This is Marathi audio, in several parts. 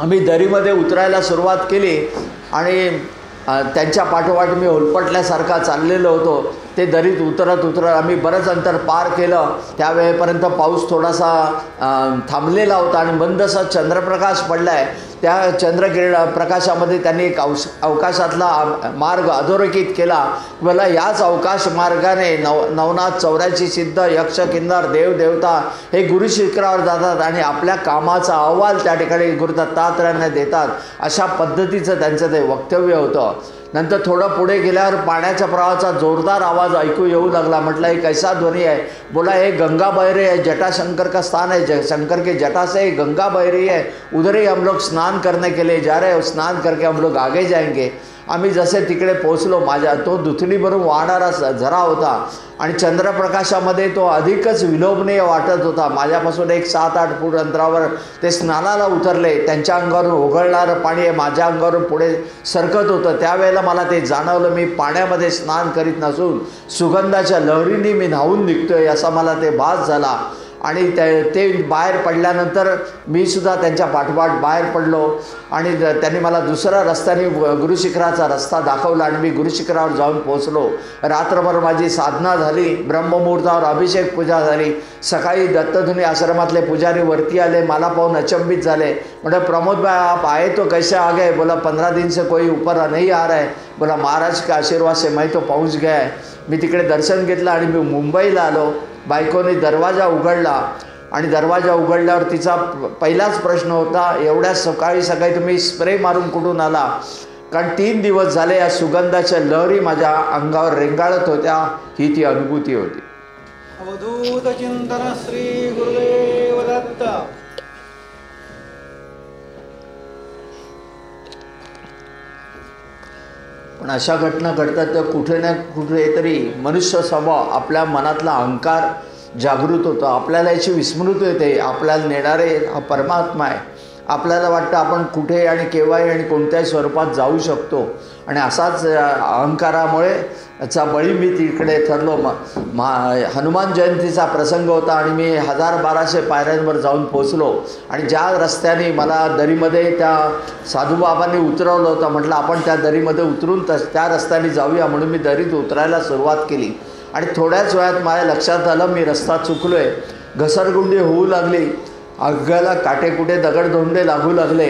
आम्ही दरीमध्ये उतरायला सुरुवात केली आणि त्यांच्या पाठोपाठ मी होलपटल्यासारखा चाललेलो होतो. ते दरीत उतरत आम्ही बरंच अंतर पार केलं. त्यावेळेपर्यंत पाऊस थोडासा थांबलेला होता आणि मंदसा चंद्रप्रकाश पडला आहे. त्या प्रकाशामध्ये त्यांनी एक अवकाशातला मार्ग अधोरेखित केला. मला याच अवकाश मार्गाने नवनाथ 84 सिद्ध यक्ष किन्नर देव देवता हे गुरुशिखरावर जातात आणि आपल्या कामाचा अहवाल त्या ठिकाणी गुरु दत्तात्रयांना देतात. अशा पद्धतीचं त्यांचं ते वक्तव्य होतं. नंतर थोडं पुढे गेल्यावर पाण्याच्या प्रवाहाचा जोरदार आवाज ऐकू येऊ लागला. म्हटलं हे कैसा ध्वनी है? बोला हे गंगा बह रही है, जटाशंकर का स्थान है, शंकर के जटा से गंगा बह रही है, उधर ही हम लोग स्नान करने के लिए जा रहे हैं, स्नान करके हम लोग आगे जाएंगे. आम्ही जसे तिकडे पोचलो, माझ्या तो दुथडीभरून वाहणारा झरा होता आणि चंद्रप्रकाशामध्ये तो अधिकच विलोभनीय वाटत होता. माझ्यापासून एक 7-8 फूट अंतरावर ते स्नानाला उतरले. त्यांच्या अंगावरून ओघळणारं पाणी माझ्या अंगावरून पुढे सरकत होतं. त्यावेळेला मला ते जाणवलं, मी पाण्यामध्ये स्नान करीत नसून सुगंधाच्या लहरींनी मी न्हावून निघतोय असा मला ते भास झाला. आणि ते बाहेर पडल्यानंतर मी सुद्धा त्यांच्या पाठोपाठ बाहेर पडलो आणि त्यांनी मला दुसऱ्या रस्त्याने गुरुशिखराचा रस्ता दाखवला आणि मी गुरुशिखरावर जाऊन पोहोचलो. रात्रभर माझी साधना झाली. ब्रह्ममुहूर्तावर अभिषेक पूजा झाली. सकाळी दत्तधुनी आश्रमातले पुजारी वरती आले. मला पाहून अचंबित झाले. म्हटलं प्रमोद भाई आप आए तो कैसे आ गए? बोला 15 दिन से कोई ऊपर नहीं आ रहा है. बोला महाराज के आशीर्वाद से मैं तो पहुँच गया है. मी तिकडे दर्शन घेतलं आणि मी मुंबईला आलो. बायकोने दरवाजा उघडला आणि दरवाजा उघडल्यावर तिचा पहिलाच प्रश्न होता, एवढ्या सकाळी तुम्ही स्प्रे मारून कुठून आला? कारण 3 दिवस झाले या सुगंधाच्या लहरी माझ्या अंगावर रेंगाळत होत्या. ही ती अनुभूती होती. अवधूत चिंतन श्री गुरुदेव दत्त. पण अशा घटना घडतात तर कुठे ना कुठेतरी मनुष्य स्वभाव आपल्या मनातला अहंकार जागृत होतो. आपल्याला याची विस्मृती होते. आपल्याला नेणारे हा परमात्मा आहे. आपल्याला वाटतं आपण कुठे आणि केव्हाही आणि कोणत्याही स्वरूपात जाऊ शकतो आणि असाच अहंकारामुळे याचा बळी मी तिकडे ठरलो. हनुमान जयंतीचा प्रसंग होता आणि मी 1000-1200 पायऱ्यांवर जाऊन पोचलो आणि ज्या रस्त्याने मला दरीमध्ये त्या साधूबाबांनी उतरवलं होतं, म्हटलं आपण त्या दरीमध्ये उतरून त्या रस्त्याने जाऊया म्हणून मी दरीत उतरायला सुरुवात केली आणि थोड्याच वेळात माझ्या लक्षात आलं मी रस्ता चुकलो आहे. घसरगुंडी होऊ लागली. अंगाला काटेकुटे दगडधोंडे लागू लागले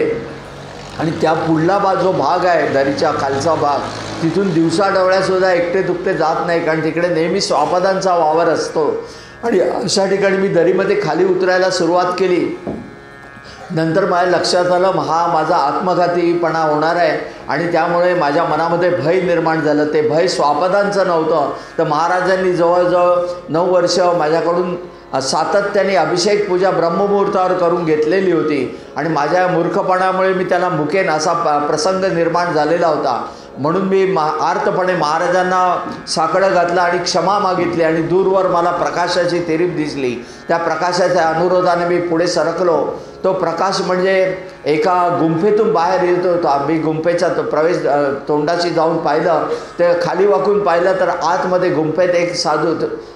आणि त्या पुढला जो भाग आहे दरीच्या खालचा भाग, तिथून दिवसाढवळ्यासुद्धा एकटे दुकटे जात नाही कारण तिकडे नेहमी स्वापदांचा वावर असतो. आणि अशा ठिकाणी मी दरीमध्ये खाली उतरायला सुरुवात केली. नंतर माझ्या लक्षात आलं हा माझा आत्मघातीपणा होणार आहे आणि त्यामुळे माझ्या मनामध्ये भय निर्माण झालं. ते भय स्वापदांचं नव्हतं तर महाराजांनी जवळजवळ 9 वर्ष माझ्याकडून सातत्याने अभिषेक पूजा ब्रह्ममुहूर्तावर करून घेतलेली होती आणि माझ्या मूर्खपणामुळे मी त्याला मुकेन असा प्रसंग निर्माण झालेला होता. म्हणून मी आर्तपणे महाराजांना साकडं घातलं आणि क्षमा मागितली आणि दूरवर मला प्रकाशाची तेरीप दिसली. त्या प्रकाशाच्या अनुरोधाने मी पुढे सरकलो. तो प्रकाश म्हणजे एका गुंफेतून बाहेर येत होता. मी गुंफेच्या प्रवेश तोंडाशी जाऊन पाहिलं ते खाली वाकून पाहिलं तर आतमध्ये गुंफेत एक साधू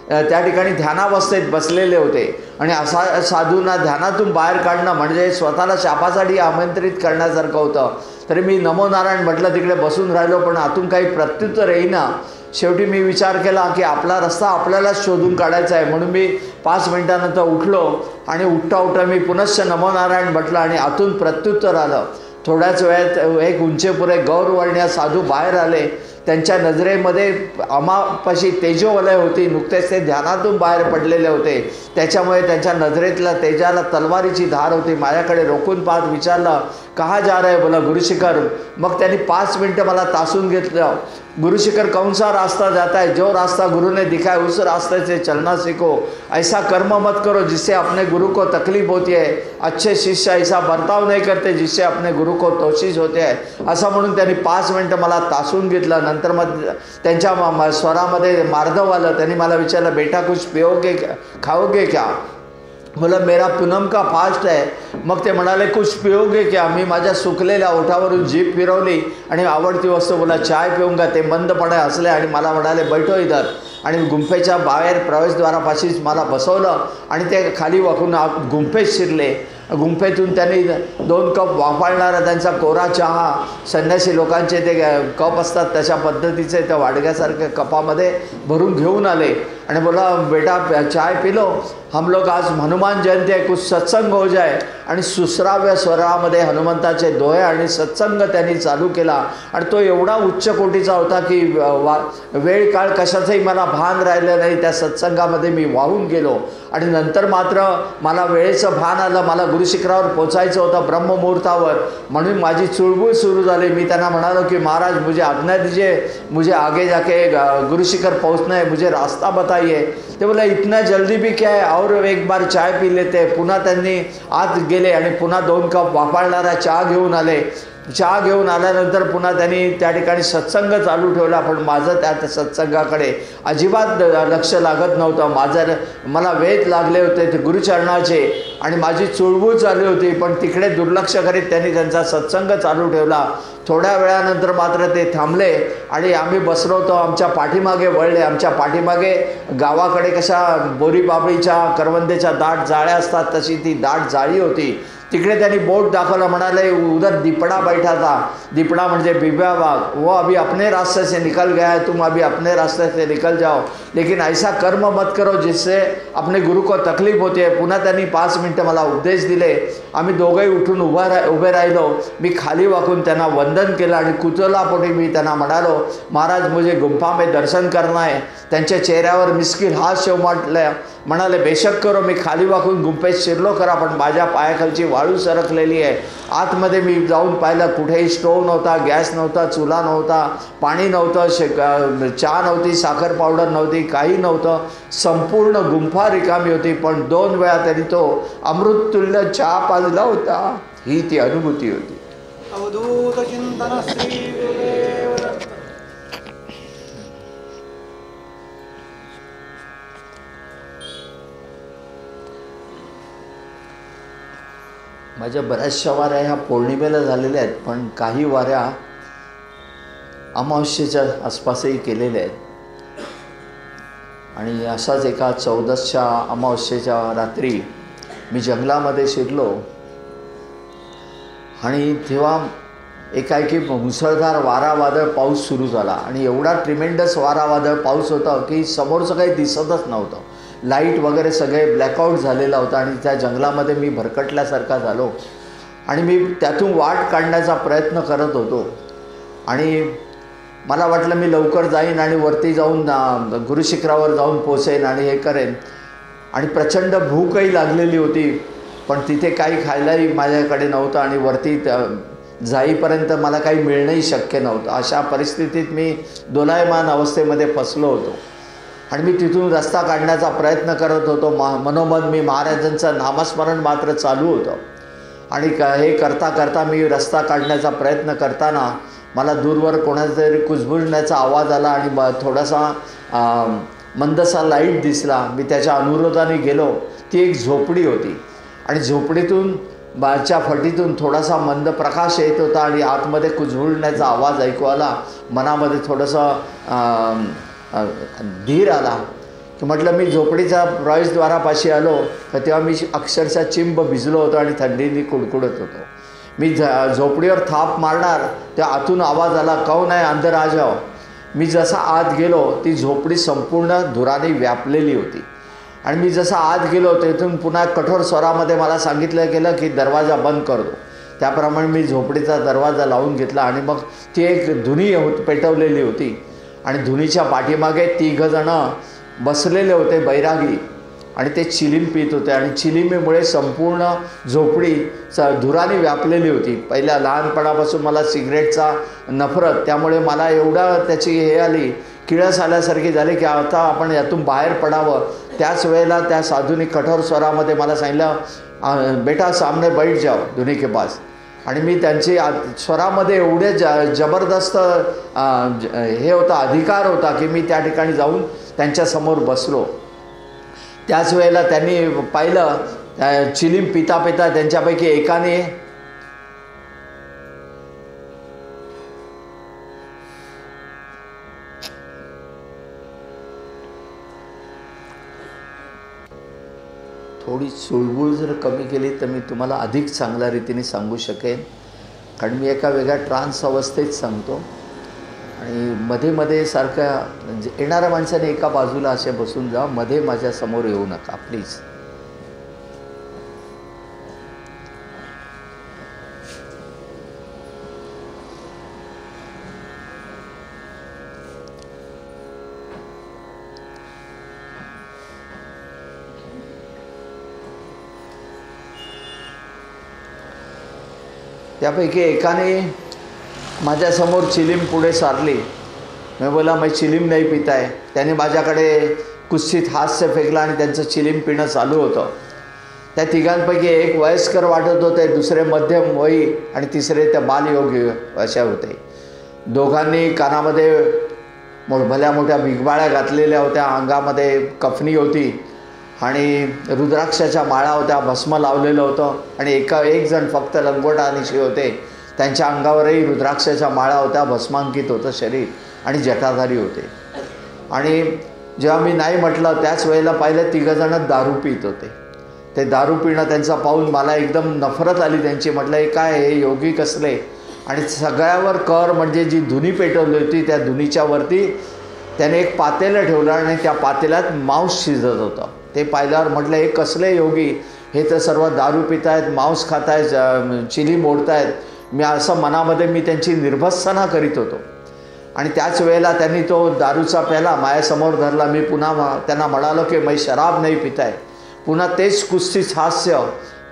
त्या ठिकाणी ध्यानावस्थेत बसलेले होते आणि असा साधूंना ध्यानातून बाहेर काढणं म्हणजे स्वतःला शापासाठी आमंत्रित करण्यासारखं होतं. तरी मी नमो नारायण म्हटलं, तिकडे बसून राहिलो पण आतून काही प्रत्युत्तर येईना. शेवटी मी विचार केला की आपला रस्ता आपल्यालाच शोधून काढायचा आहे म्हणून मी 5 मिनिटानंतर उठलो आणि उठता मी पुनश्च नमो नारायण म्हटलं आणि आतून प्रत्युत्तर आलं. थोड्याच वेळात एक उंचेपुरे गौरवर्णीय साधू बाहेर आले. त्यांच्या नजरेमध्ये अमापाशी तेजोवलय होती. नुकतेच ते ध्यानातून बाहेर पडलेले होते. त्याच्यामुळे त्यांच्या नजरेतल्या तेजाला तलवारीची धार होती. माझ्याकडे रोखून पाहत विचारलं कहाँ जा रहे? बोला गुरुशिखर. मग त्यांनी 5 मिनटं मला तासून घेतलं. गुरुशिखर कौन सा रास्ता जाता है? जो रास्ता गुरु ने दिखाया उस रास्ते से चलना सीखो. ऐसा कर्म मत करो जिससे अपने गुरु को तकलीफ होती है. अच्छे शिष्य ऐसा बर्ताव नहीं करते जिससे अपने गुरु को तोशीज होते हैं. असं म्हणून त्यांनी 5 मिनटं मला तासून घेतलं. नंतर मग त्यांच्या स्वरामध्ये मार्दव आलं. त्यांनी मला विचारलं बेटा कुछ पिओगे खाओगे क्या? बोला मेरा पूनम का फास्ट है. मग ते म्हणाले कुछ पिओगे क्या? मी माझ्या सुकलेल्या ओठावरून जीभ फिरवली आणि आवडती वस्तू बोला चाय पिऊंगा. ते मंदपणे हसले आणि मला म्हणाले बैठो इधर. आणि गुंफेच्या बाहेर प्रवेशद्वारापाशीच मला बसवलं आणि ते खाली वाकून गुंफेत शिरले. गुंफेतून त्यांनी 2 कप वाफाळणारा त्यांचा कोरा चहा, संन्यासी लोकांचे ते कप असतात तशा पद्धतीचे त्या वाडग्यासारख्या कपामध्ये भरून घेऊन आले आणि बोला, बेटा चाय पी लो, हम लोग आज हनुमान जयंती आहे, कुछ सत्संग हो जाए. आणि सुश्राव्य स्वरामध्ये हनुमंताचे दोहे आणि सत्संग त्यांनी चालू केला. आणि तो एवढा उच्च कोटीचा होता की वेळ काळ कशाचंही मला भान राहिलं नाही. त्या सत्संगामध्ये मी वाहून गेलो. आणि नंतर मात्र मला वेळेचं भान आलं. मला गुरुशिखरावर पोचायचं होतं ब्रह्ममुहूर्तावर, म्हणून माझी चुळबुळ सुरू झाली. मी त्यांना म्हणालो की महाराज, मुझे आज्ञा दीजिए, मुझे आगे जाके गुरुशिखर पहुंचना है, मुझे रास्ता बताइए. ते बोला, इतना जल्दी भी क्या है, और एक बार चाय पी लेते. पुन्हा त्यांनी आत गेले आणि पुन्हा 2 कप वाफाळणारा चहा घेऊन आले. चहा घेऊन आल्यानंतर पुन्हा त्यांनी त्या ठिकाणी सत्संग चालू ठेवला. पण माझं त्या सत्संगाकडे अजिबात लक्ष लागत नव्हतं. मला वेध लागले होते ते गुरुचरणाचे आणि माझी चुळबुळ चालू होती. पण तिकडे दुर्लक्ष करीत त्यांनी त्यांचा सत्संग चालू ठेवला. थोड्या वेळानंतर मात्र ते थांबले आणि आम्ही बसलो होतो. आमच्या पाठीमागे वळले. आमच्या पाठीमागे गावाकडे कशा बोरीबाबळीच्या करवंदेच्या दाट जाळ्या असतात तशी ती दाट जाळी होती. तिकडे त्यांनी बोट दाखवलं. म्हणाले, उधर दीपड़ा बैठा था. दीपड़ा म्हणजे बिब्या वाघ. वो अभी अपने रास्ते से निकल गया है, तुम अभी अपने रास्ते से निकल जाओ, लेकिन ऐसा कर्म मत करो जिससे अपने गुरु को तकलीफ होती है. पुन्हा त्यांनी 5 मिनटं मला उपदेश दिले. आम्ही दोघंही उठून उभे राहिलो. मी खाली वाकून त्यांना वंदन केलं आणि कुतूहलापोटी मी त्यांना म्हणालो, महाराज, मुझे गुंफा में दर्शन करना है. त्यांच्या चेहऱ्यावर मिस्किल हास्य म्हणाले, बेशक करो. मी खाली वाकून गुंफेत शिरलो करा, पण माझ्या पायाखालची वाळू सरकलेली आहे. आतमध्ये मी जाऊन पाहिलं, कुठेही स्टोव्ह नव्हता, गॅस नव्हता, चुला नव्हता, पाणी नव्हतं, चहा नव्हती, साखर पावडर नव्हती, काही नव्हतं. संपूर्ण गुंफा रिकामी होती. पण 2 वेळा तरी तो अमृततुल्य चहा पाजला होता. ही ती अनुभूती होती. अवधूत चिंतन श्री गुरुदेव दत्त. माझ्या बऱ्याचशा वाऱ्या ह्या पौर्णिमेला झालेल्या आहेत, पण काही वाऱ्या अमावस्येच्या आसपासही केलेल्या आहेत. आणि असाच एका 14च्या अमावस्येच्या रात्री मी जंगलामध्ये शिरलो आणि तेव्हा एकाएकी मुसळधार वारा वादळ पाऊस सुरू झाला. आणि एवढा ट्रिमेंडस वारा वादळ पाऊस होता की समोरचं काही दिसतच नव्हतं. लाईट वगैरे सगळे ब्लॅकआउट झालेला होता आणि त्या जंगलामध्ये मी भरकटल्यासारखा झालो. आणि मी त्यातून वाट काढण्याचा प्रयत्न करत होतो. आणि मला वाटलं मी लवकर जाईन आणि वरती जाऊन गुरुशिखरावर जाऊन पोचेन आणि हे करेन. आणि प्रचंड भूकही लागलेली होती, पण तिथे काही खायलाही माझ्याकडे नव्हतं आणि वरती जाईपर्यंत मला काही मिळणंही शक्य नव्हतं. अशा परिस्थितीत मी दोलायमान अवस्थेमध्ये फसलो होतो. आणि मी तिथून रस्ता काढण्याचा प्रयत्न करत होतो. मनोमन मी महाराजांचं नामस्मरण मात्र चालू होतं. आणि हे करता करता मी रस्ता काढण्याचा प्रयत्न करताना मला दूरवर कोणाचा तरी कुजबुजण्याचा आवाज आला आणि थोडासा मंदसा लाईट दिसला. मी त्याच्या अनुरोधाने गेलो. ती एक झोपडी होती आणि झोपडीतून बाच्या फटीतून थोडासा मंद प्रकाश येत होता आणि आतमध्ये कुजबुजण्याचा आवाज ऐकू आला. मनामध्ये थोडंसं धीर आला की म्हटलं मी झोपडीच्या प्रवेशद्वारापाशी आलो तर तेव्हा मी अक्षरशः चिंब भिजलो होतो आणि थंडीने कुडकुडत होतो. मी झोपडीवर थाप मारणार तेव्हा आतून आवाज आला, कौन आहे, अंदर आ जाओ. मी जसा आत गेलो ती झोपडी संपूर्ण धुराने व्यापलेली होती. आणि मी जसा आत गेलो तेथून पुन्हा कठोर स्वरामध्ये मला सांगितलं गेलं की दरवाजा बंद कर दो. त्याप्रमाणे मी झोपडीचा दरवाजा लावून घेतला आणि मग ती एक धुनी पेटवलेली होती आणि धुनीच्या पाठीमागे 3 जणं बसलेले होते बैरागी आणि ते चिलीम पित होते. आणि चिलिमीमुळे संपूर्ण झोपडी धुराने व्यापलेली होती. पहिल्या लहानपणापासून मला सिगरेटचा नफरत, त्यामुळे मला एवढा त्याची हे आली, किळस आल्यासारखी झाली की आता आपण यातून बाहेर पडावं. त्याच वेळेला त्या साधूंनी कठोर स्वरामध्ये मला सांगितलं, बेटा सामने बैठ जाओ धुनी के पास. आणि मी त्यांची स्वरामध्ये एवढे जबरदस्त हे होता, अधिकार होता की मी त्या ठिकाणी जाऊन त्यांच्यासमोर बसलो. त्याच वेळेला त्यांनी पाहिलं, चिलीम पिता पिता त्यांच्यापैकी एकाने थोडी चुळबुळ जर कमी केली तर मी तुम्हाला अधिक चांगल्या रीतीने सांगू शकेन, कारण मी एका वेगळ्या ट्रान्स अवस्थेत सांगतो आणि मध्ये मध्ये सारख्या म्हणजे येणाऱ्या माणसाने एका बाजूला असे बसून जा, मध्ये माझ्यासमोर येऊ नका प्लीज. त्यापैकी एकाने माझ्यासमोर चिलीम पुढे सारली. मी बोला मैं चिलीम नहीं पीता है. त्याने माझ्याकडे कुत्सित हास्य फेकला आणि त्यांचं चिलीम पिणं चालू होतं. त्या तिघांपैकी एक वयस्कर वाटत होते, दुसरे मध्यम वयी आणि तिसरे त्या बालयोगी अशा होते. दोघांनी कानामध्ये भल्या मोठ्या बिगबाळ्या घातलेल्या होत्या, अंगामध्ये कफनी होती आणि रुद्राक्षाच्या माळा होत्या, भस्म लावलेलं होतं आणि एक जण फक्त लंगोटानिशी होते. त्यांच्या अंगावरही रुद्राक्षाच्या माळा होत्या, भस्मांकित होतं शरीर आणि जटाधारी होते. आणि जेव्हा मी नाही म्हटलं त्याच वेळेला पाहिलं तिघंजणं दारू पित होते. ते दारू पिणं त्यांचा पाहून मला एकदम नफरत आली त्यांची. म्हटलं हे काय, हे योगी कसले. आणि सगळ्यावर कर म्हणजे जी धुनी पेटवली होती त्या धुनीच्या वरती त्याने एक पातेलं ठेवलं आणि त्या पातेल्यात मांस शिजत होतं. ते पाहिल्यावर म्हटलं हे कसले योगी, हे तर सर्व दारू पित आहेत, मांस खात आहेत, चिली मोडत आहेत. मी असं मनामध्ये मी त्यांची निर्भत्सना करीत होतो. आणि त्याच वेळेला त्यांनी तो दारूचा प्याला माझ्यासमोर धरला. मी पुन्हा त्यांना म्हणालो की मैं शराब नाही पिताय. पुन्हा तेच कुस्तीच हास्य,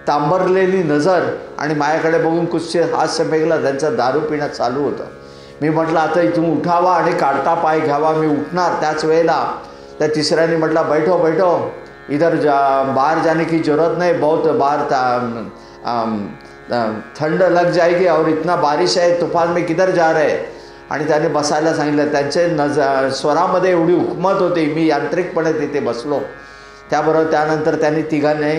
तांबरलेली नजर आणि माझ्याकडे बघून कुस्तीच हास्य फेकलं. त्यांचं दारू पिणं चालू होतं. मी म्हटलं आता इथून उठावा आणि काढता पाय घ्यावा. मी उठणार त्याच वेळेला त्या तिसऱ्याने म्हटलं बैठो बैठो, इधर बाहर जाने की ज़रूरत नहीं, बहुत बाहर ठंड लग जाएगी और इतना बारिश है, तूफान में किधर जा रहे. आणि त्याने बसायला सांगितलं. त्यांचे स्वरामध्ये एवढी हुकमत होती, मी यांत्रिकपणे तिथे बसलो. त्याबरोबर त्यानंतर त्यांनी तिघांनी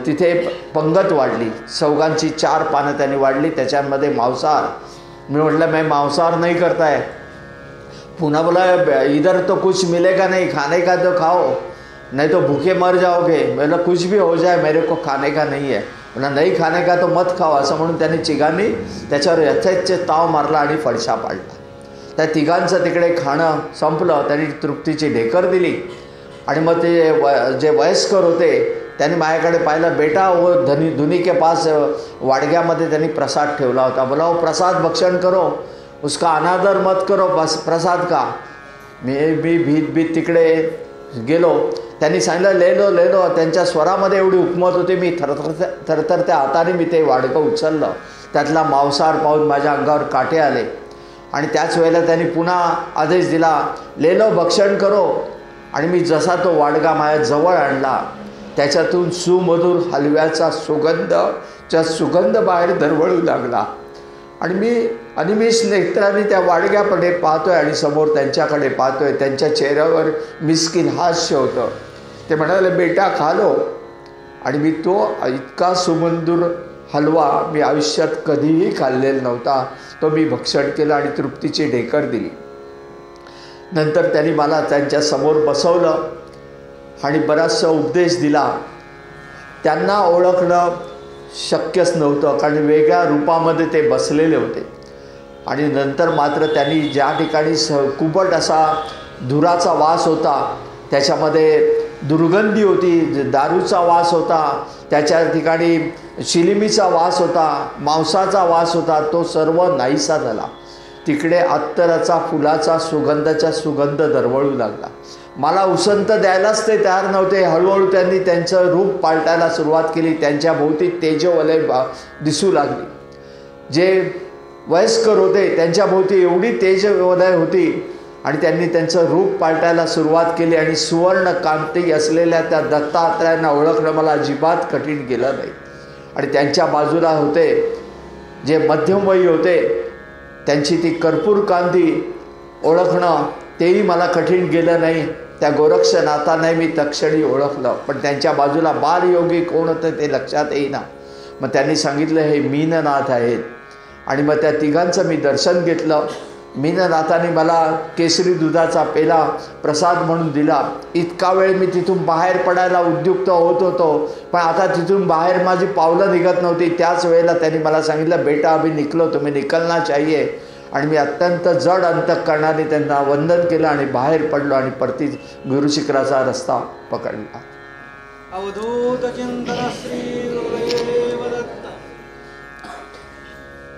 तिथे पंगत वाढली. चौघांची 4 पानं त्यांनी वाढली, त्याच्यामध्ये मांसाहार. मी म्हटलं मैं मांसाहार नहीं करता है. पुन्हा बोला इधर तो कुछ मिलेगा नहीं, खाने का तो खाओ नहीं तो भूखे मर जाओगे. बोला कुछ भी हो जाए मेरे को खाने का नहीं है. बोला नहीं खाने का तो मत खाओ. असं म्हणून त्यांनी तिघांनी त्याच्यावर यथेच्छ ताव मारला आणि फडशा पाडला. त्या तिघांचं तिकडे खाणं संपलं. त्यांनी तृप्तीची ढेकर दिली आणि मग ते जे वयस्कर होते त्यांनी माझ्याकडे पाहिलं. बेटा वो धुनी के पास वाडग्यामध्ये त्यांनी प्रसाद ठेवला होता. बोला वो प्रसाद भक्षण करो, उसका अनादर मत करो, बस प्रसाद का. मी भीत तिकडे गेलो. त्यांनी सांगितलं ले लो. त्यांच्या स्वरामध्ये एवढी हुकमत होती. मी थरथर त्या हाताने मी ते वाडगं उचललं. त्यातला मांसाहार पाहून माझ्या अंगावर काटे आले. आणि त्याच वेळेला त्यांनी पुन्हा आदेश दिला ले लो भक्षण करो. आणि मी जसा तो वाडगा माझ्या जवळ आणला त्याच्यातून सुमधुर हलव्याचा सुगंध बाहेर दरवळू लागला. आणि मी अनिमिष नेत्राने त्या वाडग्याकडे पाहतोय आणि समोर त्यांच्याकडे पाहतोय. त्यांच्या चेहऱ्यावर मिस्किन हास्य होतं. ते म्हणाले बेटा खा लो. आणि मी तो इतका सुमधुर हलवा मी आयुष्यात कधीही खाल्लेला नव्हता. तो मी भक्षण केला आणि तृप्तीची ढेकर दिली. नंतर त्यांनी मला त्यांच्यासमोर बसवलं आणि बराचसा उपदेश दिला. त्यांना ओळखणं शक्यच नव्हतं कारण वेगळ्या रूपामध्ये ते बसलेले होते. आणि नंतर मात्र त्यांनी ज्या ठिकाणी कुबट असा धुराचा वास होता, त्याच्यामध्ये दुर्गंधी होती, दारूचा वास होता, त्याच्या ठिकाणी शिलिमीचा वास होता, मांसाचा वास होता, तो सर्व नाहीसा झाला. तिकडे अत्तराचा फुलाचा सुगंध दरवळू लागला. मला उसंत द्यायलाच ते तयार नव्हते. हळूहळू त्यांनी त्यांचं रूप पालटायला सुरुवात केली. त्यांच्या भोवती तेजोवलय दिसू लागली. जे वयस्कर होते त्यांच्या भोवती एवढी तेजोवलय होती आणि त्यांनी त्यांचं रूप पालटायला सुरुवात केली. आणि सुवर्ण कांती असलेल्या त्या दत्तात्रयांना ओळखणं मला अजिबात कठीण गेलं नाही. आणि त्यांच्या बाजूला होते जे मध्यमवयी होते, त्यांची ती कर्पूर कांती ओळखणं तेही मला कठीण गेलं नाही. त्या गोरक्षनाथाने मी तक्षणी ओळखलं. पण त्यांच्या बाजूला बालयोगी कोण होतं ते लक्षात येईना. मग त्यांनी सांगितलं हे मीननाथ आहेत. आणि मग त्या तिघांचं मी दर्शन घेतलं. मीननाथाने मला केसरी दुधाचा पेला प्रसाद म्हणून दिला. इतका वेळ मी तिथून बाहेर पडायला उद्युक्त होत होतो, पण आता तिथून बाहेर माझी पावलं निघत नव्हती. त्याच वेळेला त्यांनी मला सांगितलं, बेटा अभी निकलो, तुम्ही निकलना चाहिए. आणि मी अत्यंत जड अंतःकरणाने त्यांना वंदन केलं आणि बाहेर पडलो आणि परती गुरुशिखराचा रस्ता पकडला. अवधूत चिंतन श्री गुरुदेव दत्त.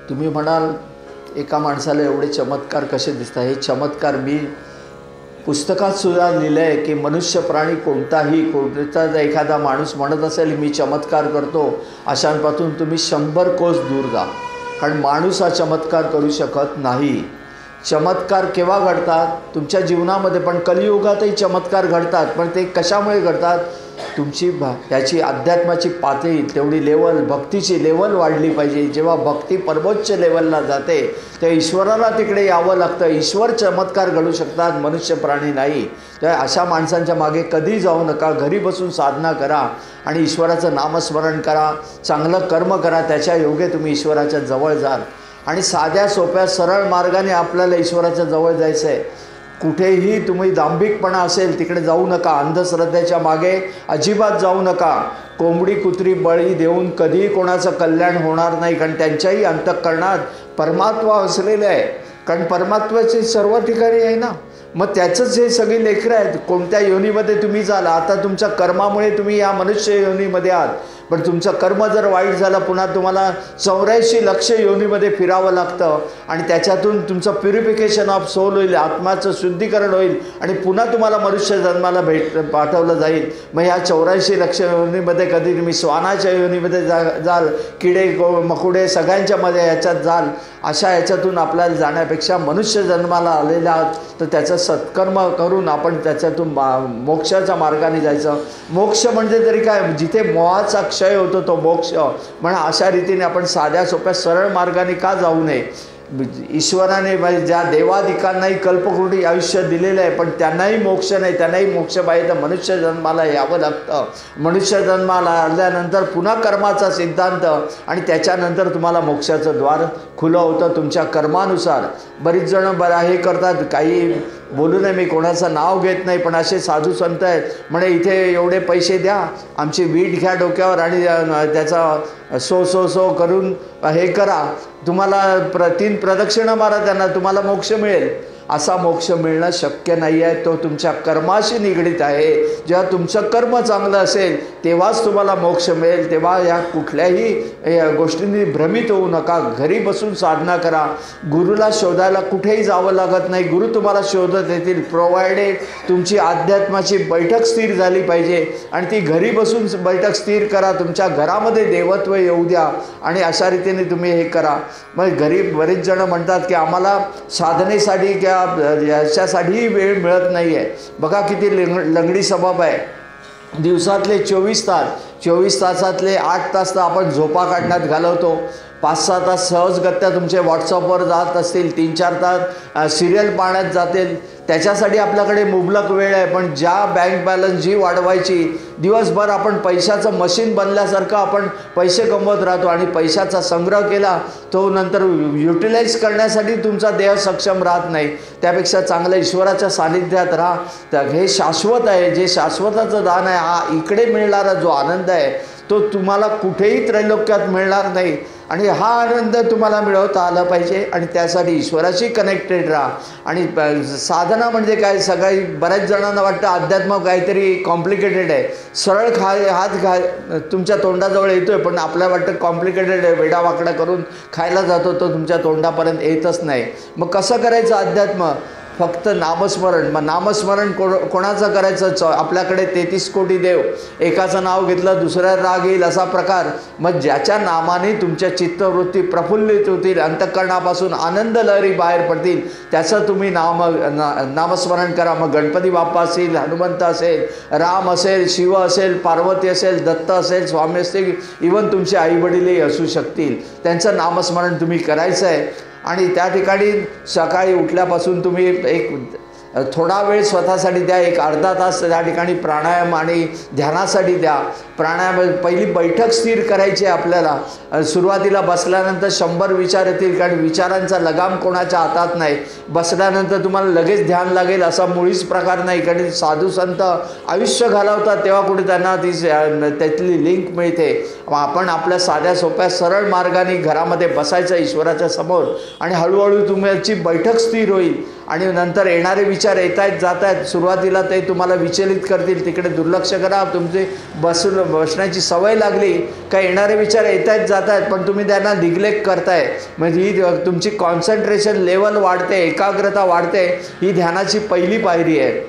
तुम्ही म्हणाल एका माणसाला एवढे चमत्कार कसे दिसतात? हे चमत्कार मी पुस्तकात सुद्धा लिहिलं आहे की मनुष्य प्राणी कोणता एखादा माणूस म्हणत असेल मी चमत्कार करतो, अशांपासून तुम्ही 100 कोस दूर जा. कारण माणूस हा चमत्कार करू शकत नाही. चमत्कार केव्हा घडतात? तुमच्या जीवनामध्ये, पण कलियुगातही चमत्कार घडतात. पण ते कशामुळे घडतात? तुमची त्याची अध्यात्माची पातळी तेवढी लेवल, भक्तीची लेवल वाढली पाहिजे. जेव्हा भक्ती परमोच्च लेवलला जाते तेव्हा ईश्वराला तिकडे यावं लागतं. ईश्वर चमत्कार घडू शकतात, मनुष्य प्राणी नाही. तेव्हा अशा माणसांच्या मागे कधी जाऊ नका. घरी बसून साधना करा आणि ईश्वराचं नामस्मरण करा, चांगलं कर्म करा. त्याच्या योगे तुम्ही ईश्वराच्या जवळ जाल. आणि साध्या सोप्या सरळ मार्गाने आपल्याला ईश्वराच्या जवळ जायचं आहे. कुठेही तुम्ही दांभिकपणा असेल तिकडे जाऊ नका. अंधश्रद्धेच्या मागे अजिबात जाऊ नका. कोंबडी कुत्री बळी देऊन कधीही कोणाचं कल्याण होणार नाही. कारण त्यांच्याही अंतःकरणात परमात्मा असलेले आहे. कारण परमात्म्याचे सर्व ठिकाणी आहे ना. मग त्याचंच हे सगळी लेकरं आहेत. कोणत्या योनीमध्ये तुम्ही जाल, आता तुमच्या कर्मामुळे तुम्ही या मनुष्य योनीमध्ये आहात, पण तुमचं कर्म जर वाईट झालं पुन्हा तुम्हाला 84 लक्ष योनीमध्ये फिरावं लागतं. आणि त्याच्यातून तुमचं प्युरिफिकेशन ऑफ सोल होईल, आत्माचं शुद्धीकरण होईल आणि पुन्हा तुम्हाला मनुष्य जन्माला पाठवलं जाईल. मग ह्या 84 लक्ष योनीमध्ये कधी तुम्ही श्वानाच्या योनीमध्ये जाल, किडे मकुडे सगळ्यांच्या मध्ये ह्याच्यात जाल. अशा ह्याच्यातून आपल्याला जाण्यापेक्षा मनुष्य जन्माला आलेला आहात तर त्याचं सत्कर्म करून आपण त्याच्यातून मोक्षाच्या मार्गाने जायचं. मोक्ष म्हणजे तरी काय? जिथे मोहाचा क्षय होतो तो मोक्ष. म्हणून अशा रीतीने आपण साध्या सोप्या सरळ मार्गाने का जाऊ नये? ईश्वराने ज्या देवादिकांनाही कल्पकोटी आयुष्य दिलेलं आहे, पण त्यांनाही मोक्ष नाही. त्यांनाही मोक्ष पाहिजे तर मनुष्य जन्माला यावं लागतं. मनुष्य जन्माला आल्यानंतर पुन्हा कर्माचा सिद्धांत आणि त्याच्यानंतर तुम्हाला मोक्षाचं द्वार खुलं होतं तुमच्या कर्मानुसार. बरीच जणं हे करतात, काही बोलू नये, मी कोणाचं नाव घेत नाही, पण असे साधू संत आहेत म्हणे इथे एवढे पैसे द्या, आमची वीट घ्या डोक्यावर आणि त्याचा सो करून हे करा, तुम्हाला 3 प्रदक्षिणा मारा, त्यांना तुम्हाला मोक्ष मिळेल. असा मोक्ष मिळणं शक्य नाही आहे. तो तुमच्या कर्माशी निगडीत आहे. जेव्हा तुमचं कर्म चांगलं असेल तेव्हाच तुम्हाला मोक्ष मिळेल. तेव्हा या कुठल्याही गोष्टींनी भ्रमित होऊ नका. घरी बसून साधना करा. गुरुला शोधायला कुठेही जावं लागत नाही. गुरु तुम्हाला शोधत येतील, प्रोव्हायडेड तुमची अध्यात्माची बैठक स्थिर झाली पाहिजे. आणि ती घरी बसून बैठक स्थिर करा. तुमच्या घरामध्ये देवत्व येऊ द्या आणि अशा रीतीने तुम्ही हे करा. मग घरी बरेच जण म्हणतात की आम्हाला साधनेसाठी किंवा याच्यासाठीही वेळ मिळत नाही आहे. बघा किती लंगडी स्वभाव आहे. दिवसातले 24 तासातले 8 तास तर आपण झोपा काढण्यात घालवतो. 5-6 तास सहजगत्या तुमचे व्हॉट्सअपवर जात असतील, 3-4 तास सिरियल पाहण्यात जातील. त्याच्यासाठी आपल्याकडे मुबलक वेळ आहे. पण ज्या बँक बॅलन्स जी वाढवायची, दिवसभर आपण पैशाचं मशीन बनल्यासारखं आपण पैसे कमवत राहतो आणि पैशाचा संग्रह केला तो नंतर युटिलाइज करण्यासाठी तुमचा देह सक्षम राहत नाही. त्यापेक्षा चांगलं ईश्वराच्या सानिध्यात राहा. तर हे शाश्वत आहे. जे शाश्वताचं दान आहे, हा इकडे मिळणारा जो आनंद आहे तो तुम्हाला कुठेही त्रैलोक्यात मिळणार नाही. आणि हा आनंद तुम्हाला मिळवता आला पाहिजे आणि त्यासाठी ईश्वराशी कनेक्टेड राहा. आणि साधना म्हणजे काय? सगळी बऱ्याच जणांना वाटतं अध्यात्म काहीतरी कॉम्प्लिकेटेड आहे. सरळ हात तुमच्या तोंडाजवळ येतो आहे, पण आपल्याला वाटतं कॉम्प्लिकेटेड आहे. वेडावाकडा करून खायला जातो तो तुमच्या तोंडापर्यंत येतच नाही. मग कसं करायचं अध्यात्म? फक्त नामस्मरण. मग नामस्मरण कोणाचं करायचं? आपल्याकडे 33 कोटी देव, एकाचं नाव घेतलं दुसऱ्या राग येईल असा प्रकार. मग ज्याच्या नामाने तुमच्या चित्तवृत्ती प्रफुल्लित होतील, अंतःकरणापासून आनंद लहरी बाहेर पडतील, त्याचं तुम्ही नामस्मरण करा. मग गणपती बाप्पा असेल, हनुमंत असेल, राम असेल, शिव असेल, पार्वती असेल, दत्त असेल, स्वामी असतील, इवन तुमचे आईवडीलही असू शकतील, त्यांचं नामस्मरण तुम्ही करायचं आहे. आणि त्या ठिकाणी सकाळी उठल्यापासून तुम्ही एक थोडा वेळ स्वतःसाठी द्या, एक अर्धा तास त्या ठिकाणी प्राणायाम आणि ध्यानासाठी द्या. प्राणायाम पहिली बैठक स्थिर करायची आहे आपल्याला. सुरुवातीला बसल्यानंतर 100 विचार येतील, कारण विचारांचा लगाम कोणाच्या हातात नाही. बसल्यानंतर तुम्हाला लगेच ध्यान लागेल असा मुळीच प्रकार नाही, कारण साधू संत आयुष्य घालवतात तेव्हा कुठे त्यांना त्यातली लिंक मिळते. आपण आपल्या साध्या सोप्या सरळ मार्गाने घरामध्ये बसायचं ईश्वराच्या समोर, आणि हळूहळू तुमची बैठक स्थिर होईल. आणि नंतर येणारे विचार येत आहेत जात आहेत, सुरुवातीला ते तुम्हाला विचलित करतील, तिकडे दुर्लक्ष करा. तुमची बसण्याची सवय लागली का येणारे विचार येत आहेत जात आहेत, पण तुम्ही त्यांना निग्लेक्ट करताय. म्हणजे ही तुमची कॉन्सन्ट्रेशन लेवल वाढते, एकाग्रता वाढते. ही ध्यानाची पहिली पायरी आहे.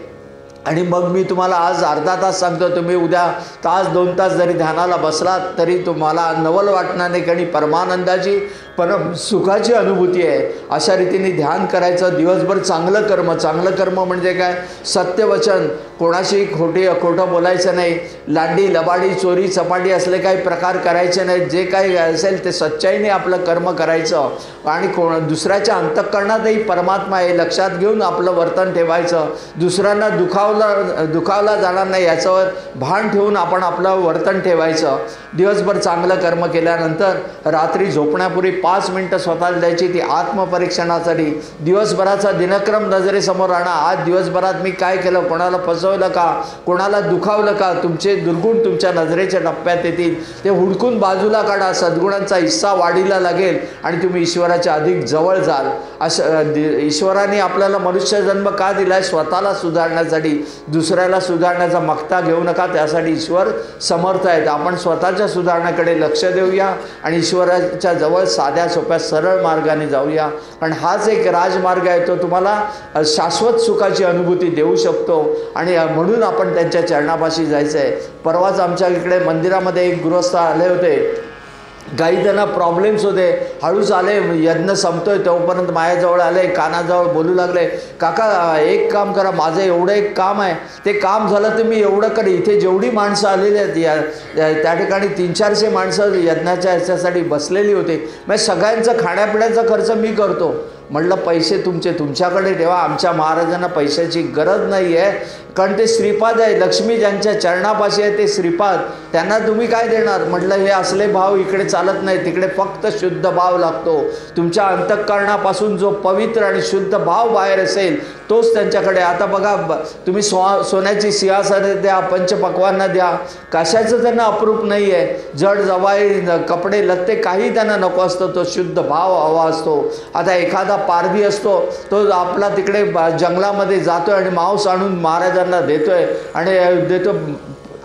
आणि मग मी तुम्हाला आज अर्धा तास सांगतो, तुम्ही उद्या तास 2 तास जरी ध्यानाला बसलात तरी तुम्हाला नवल वाटणार नाही, कारण परमानंदाची परम सुखाची अनुभूती आहे. अशा रीतीने ध्यान करायचं. दिवसभर चांगलं कर्म म्हणजे काय? सत्यवचन, कोणाशी खोटं बोलायचं नाही, लांडी लबाडी चोरी चपाटी असले काही प्रकार करायचे नाहीत. जे काही असेल ते सच्चाईने आपलं कर्म करायचं, आणि दुसऱ्याच्या अंतःकरणातही परमात्मा आहे लक्षात घेऊन आपलं वर्तन ठेवायचं. दुसऱ्यांना दुखावला जाणार नाही याच्यावर भान ठेवून आपण आपलं वर्तन ठेवायचं. दिवसभर चांगलं कर्म केल्यानंतर रात्री झोपण्यापूर्वी 5 मिनटं स्वतःला द्यायची, ती आत्मपरीक्षणासाठी. दिवसभराचा दिनक्रम नजरेसमोर आणा. आज दिवसभरात मी काय केलं, कोणाला फसवलं का, कोणाला दुखावलं का, तुमचे दुर्गुण तुमच्या नजरेच्या टप्प्यात येतील, ते हुडकून बाजूला काढा. सद्गुणांचा हिस्सा वाढीला लागेल आणि तुम्ही ईश्वराच्या अधिक जवळ जाल. ईश्वराने आपल्याला मनुष्यजन्म का दिलाय? स्वतःला सुधारण्यासाठी. दुसऱ्याला सुधारण्याचा मक्ता घेऊ नका, त्यासाठी ईश्वर समर्थ आहेत. आपण स्वतःच्या सुधारण्याकडे लक्ष देऊया आणि ईश्वराच्या जवळ साध्या सोप्या सरळ मार्गाने जाऊया. कारण हाच एक राजमार्ग आहे, तो तुम्हाला शाश्वत सुखाची अनुभूती देऊ शकतो. आणि म्हणून आपण त्यांच्या चरणापाशी जायचं आहे. परवाच आमच्या इकडे मंदिरामध्ये एक गृहस्थ आले होते. काही त्यांना प्रॉब्लेम्स होते. हळूच आले, यज्ञ संपतोय तोपर्यंत माझ्याजवळ आले, कानाजवळ बोलू लागले, काका एक काम करा, माझं एवढं एक काम आहे, ते काम झालं तर मी एवढं करे. इथे जेवढी माणसं आलेली आहेत त्या ठिकाणी 300-400 माणसं यज्ञाच्या ह्याच्यासाठी बसलेली होती. मग सगळ्यांचं खाण्यापिण्याचा खर्च मी करतो. म्हटलं पैसे तुमच्याकडे ठेवा, आमच्या महाराजांना पैशाची गरज नाही आहे, कारण ते श्रीपाद आहे. लक्ष्मी ज्यांच्या चरणापाशी आहे ते श्रीपाद, त्यांना तुम्ही काय देणार? म्हटलं हे असले भाव इकडे चालत नाही, तिकडे फक्त शुद्ध भाव लागतो. तुमच्या अंतःकरणापासून जो पवित्र आणि शुद्ध भाव बाहेर असेल तोच त्यांच्याकडे. आता बघा, तुम्ही सोन्याची सिंहासनं द्या, पंचपक्वांना द्या, कशाचं त्यांना अप्रूप नाही आहे. जड जवाई कपडे लत्ते काही त्यांना नको असतं, तो शुद्ध भाव हवा असतो. आता एखादा पारधी असतो, तो आपला तिकडे जंगलामध्ये जातोय आणि मांस आणून महाराजांना देतोय, आणि देतो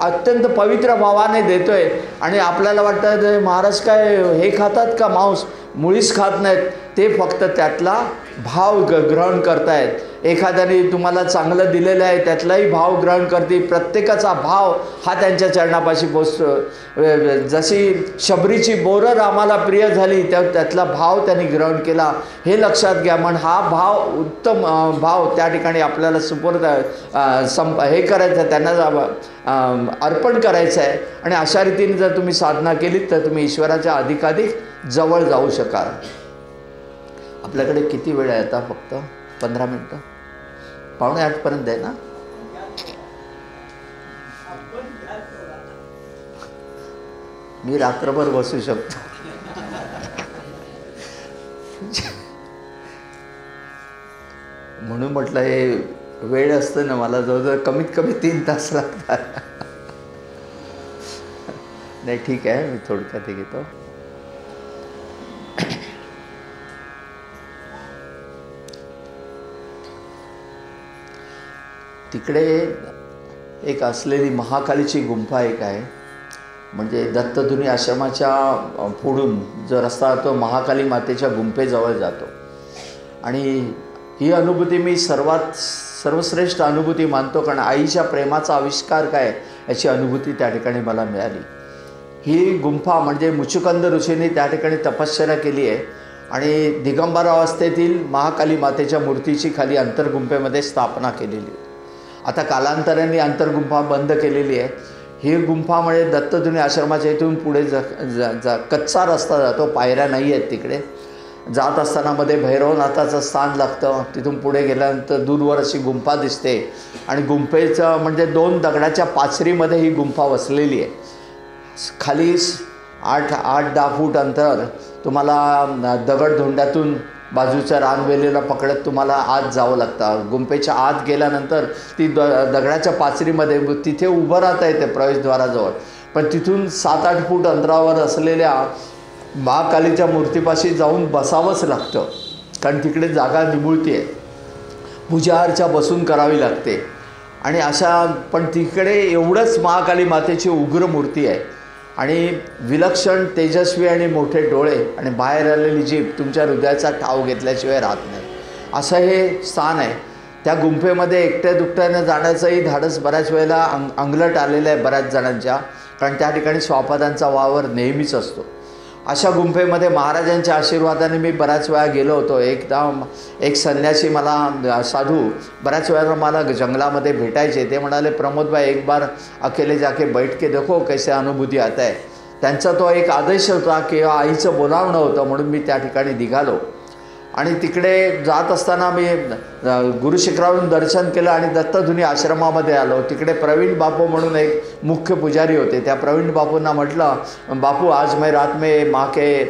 अत्यंत पवित्र भावाने देतोय. आणि आपल्याला वाटतं महाराज काय हे खातात का मांस? मुळीच खात नाहीत. ते फक्त त्यातला भाव ग्रहण करतायत. एखाद्याने तुम्हाला चांगलं दिलेलं आहे त्यातलाही भाव ग्रहण करते. प्रत्येकाचा भाव हा त्यांच्या चरणापाशी पोचतो. जशी शबरीची बोरं रामाला प्रिय झाली, त्यातला भाव त्यांनी ग्रहण केला, हे लक्षात घ्या. म्हणून हा भाव, उत्तम भाव त्या ठिकाणी आपल्याला सुपूर्द हे करायचं, त्यांना अर्पण करायचं आहे. आणि अशा रीतीने जर तुम्ही साधना केलीत तर तुम्ही ईश्वराच्या अधिकाधिक जवळ जाऊ शकाल. आपल्याकडे किती वेळ आहे आता? फक्त 15 मिनटं, 7:45 आहे ना? मी रात्रभर बसू शकतो. म्हणून म्हटलं हे वेळ असतं ना, मला जवळजवळ कमीत कमी 3 तास लागतात. नाही ठीक आहे, मी थोडक्यात घेतो. तिकडे एक असलेली महाकालीची गुंफा एक आहे. म्हणजे दत्तधुनी आश्रमाच्या पुढून जो रस्ता तो महाकाली मातेच्या गुंफेजवळ जातो. आणि ही अनुभूती मी सर्वश्रेष्ठ अनुभूती मानतो, कारण आईच्या प्रेमाचा आविष्कार काय याची अनुभूती त्या ठिकाणी मला मिळाली. ही गुंफा म्हणजे मुचुकुंद ऋषींनी त्या ठिकाणी तपश्चर्या केली आहे आणि दिगंबर अवस्थेतील महाकाली मातेच्या मूर्तीची खाली अंतर्गुंफेमध्ये स्थापना केलेली आहे. आता कालांतराने अंतर्गुंफा बंद केलेली आहे. ही गुंफामुळे दत्तधुनी आश्रमाच्या इथून पुढे कच्चा रस्ता जातो, पायऱ्या नाही आहेत तिकडे. जात असताना मध्ये भैरवनाथाचं स्थान लागतं. तिथून पुढे गेल्यानंतर दूरवर अशी गुंफा दिसते आणि गुंफेचं म्हणजे 2 दगडाच्या पाचरीमध्ये ही गुंफा वसलेली आहे. खाली 8-10 फूट अंतर तुम्हाला दगडधोंड्यातून बाजूच्या रानवेलीला पकडत तुम्हाला आत जावं लागतं. गुंफेच्या आत गेल्यानंतर ती दगडाच्या पाचरीमध्ये तिथे उभं राहता येते प्रवेशद्वाराजवळ. पण तिथून 7-8 फूट अंतरावर असलेल्या महाकालीच्या मूर्तीपाशी जाऊन बसावंच लागतं, कारण तिकडे जागा निमुळती आहे. पूजा अर्चा बसून करावी लागते. आणि अशा पण तिकडे एवढंच महाकाली मातेची उग्र मूर्ती आहे आणि विलक्षण तेजस्वी आणि मोठे डोळे आणि बाहेर आलेली जीभ तुमच्या हृदयाचा ठाव घेतल्याशिवाय राहत नाही, असं हे स्थान आहे. त्या गुंफेमध्ये एकट्या दुकट्यानं जाण्याचंही धाडस बऱ्याच वेळेला अंगलट आलेलं आहे बऱ्याच जणांच्या, कारण त्या ठिकाणी स्वापदांचा वावर नेहमीच असतो. अशा गुंफेमध्ये महाराजांच्या आशीर्वादाने मी बऱ्याच वेळा गेलो होतो. एकदा एक संन्यासी मला साधू बऱ्याच वेळा मला जंगलामध्ये भेटायचे. ते म्हणाले, प्रमोद भाई एक बार अकेले जाके बैठ के देखो कैसे अनुभूती आता है. त्यांचा तो एक आदेश होता किंवा आईचं बोलावणं होतं, म्हणून मी त्या ठिकाणी निघालो. आणि तिकडे जात असताना मी गुरुशिखरावरून दर्शन केलं आणि दत्तधुनी आश्रमामध्ये आलो. तिकडे प्रवीण बापू म्हणून एक मुख्य पुजारी होते. त्या प्रवीण बापूंना म्हटलं, बापू आज मैं रात में माँ के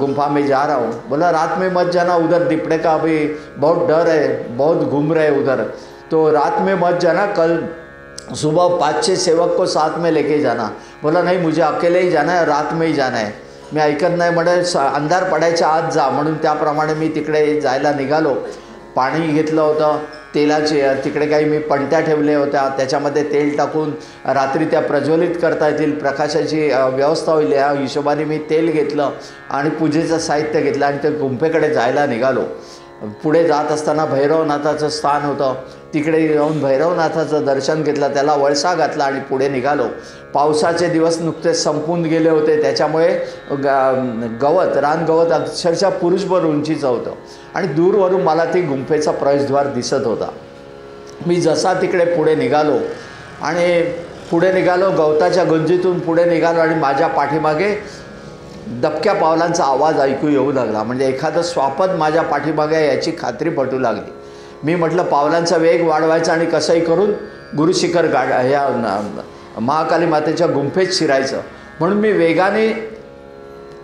गुम्फा में जा रहा हूँ. बोला रात में मत जाना, उधर दिपड़े का अभी बहुत डर है, बहुत घूम रहे उधर, तो रात में मत जाना, कल सुबह 5-6 सेवक को साथ में लेके जाना. बोला नहीं मुझे अकेले ही जाना है, रात में ही जाना है. मी ऐकत नाही म्हणे, अंधार पडायच्या आत जा म्हणून त्याप्रमाणे मी तिकडे जायला निघालो. पाणी घेतलं होतं तेलाचे, तिकडे काही मी पणत्या ठेवल्या होत्या, त्याच्यामध्ये तेल टाकून रात्री त्या प्रज्वलित करता येतील, प्रकाशाची व्यवस्था होईल या हिशोबाने मी तेल घेतलं आणि पूजेचं साहित्य घेतलं आणि ते गुंफेकडे जायला निघालो. पुढे जात असताना भैरवनाथाचं स्थान होतं. तिकडे जाऊन भैरवनाथाचं दर्शन घेतलं, त्याला वळसा घातला आणि पुढे निघालो. पावसाचे दिवस नुकतेच संपून गेले होते, त्याच्यामुळे गवत रानगवत अक्षरशः पुरुषभर उंचीचं होतं आणि दूरवरून मला ती गुंफेचा प्रवेशद्वार दिसत होता. मी जसा तिकडे पुढे निघालो आणि गवताच्या गुंजीतून पुढे निघालो आणि माझ्या पाठीमागे दबक्या पावलांचा आवाज ऐकू येऊ लागला. म्हणजे एखादं स्वापद माझ्या पाठीमागे याची खात्री पटू लागली. मी म्हटलं पावलांचा वेग वाढवायचा आणि कसंही करून गुरुशिखर ह्या महाकाली मातेच्या गुंफेत शिरायचं म्हणून मी वेगाने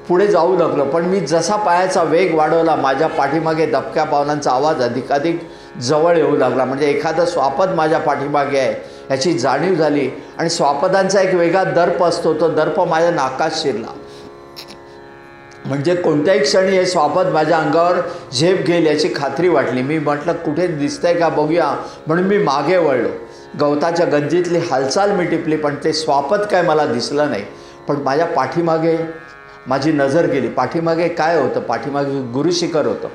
पुढे जाऊ लागलो. पण मी जसा पायाचा वेग वाढवला, माझ्या पाठीमागे दबक्या पावलांचा आवाज अधिकाधिक जवळ येऊ लागला. म्हणजे एखादं स्वापद माझ्या पाठीमागे आहे याची जाणीव झाली आणि स्वापदांचा एक वेगळा दर्प असतो, तो दर्प माझ्या नाकात शिरला. म्हणजे कोणत्याही क्षणी हे स्वापद माझ्या अंगावर झेप घेईल याची खात्री वाटली. मी म्हटलं कुठे दिसतंय का बघूया म्हणून मी मागे वळलो. गवताच्या गंजीतली हालचाल मी टिपली, पण ते स्वापद काय मला दिसलं नाही. पण माझ्या पाठीमागे माझी नजर गेली. पाठीमागे काय होतं? पाठीमागे गुरुशिखर होतं